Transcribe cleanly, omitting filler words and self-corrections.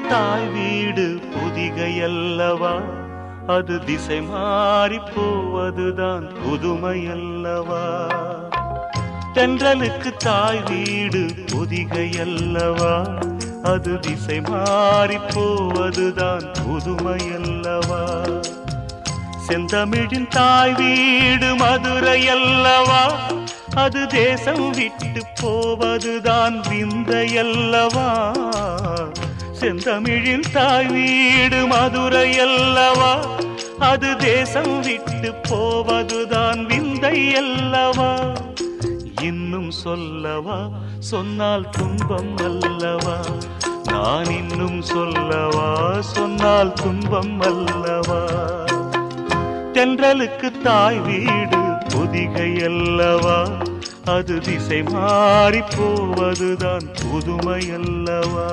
தாய் வீடு புதிகையல்லவா, அது திசை மாறி போவதுதான் புதுமையல்லவா. தென்றலுக்கு தாய் வீடு புதிகையல்லவா, அது திசை மாறி போவதுதான் புதுமையல்லவா. செந்தமிழின் தாய் வீடு மதுரையல்லவா, அது தேசம் விட்டு போவதுதான் விந்தையல்லவா. செந்தமிழின் தாய் வீடு மதுரையல்லவா, அது தேசம் விட்டு போவதுதான் விந்தையல்லவா. இன்னும் சொல்லவா, சொன்னால் துன்பம் அல்லவா. நான் இன்னும் சொல்லவா, சொன்னால் துன்பம் அல்லவா. தென்றலுக்கு தாய் வீடு புதிகையல்லவா, அது திசை மாறி போவதுதான் புதுமையல்லவா.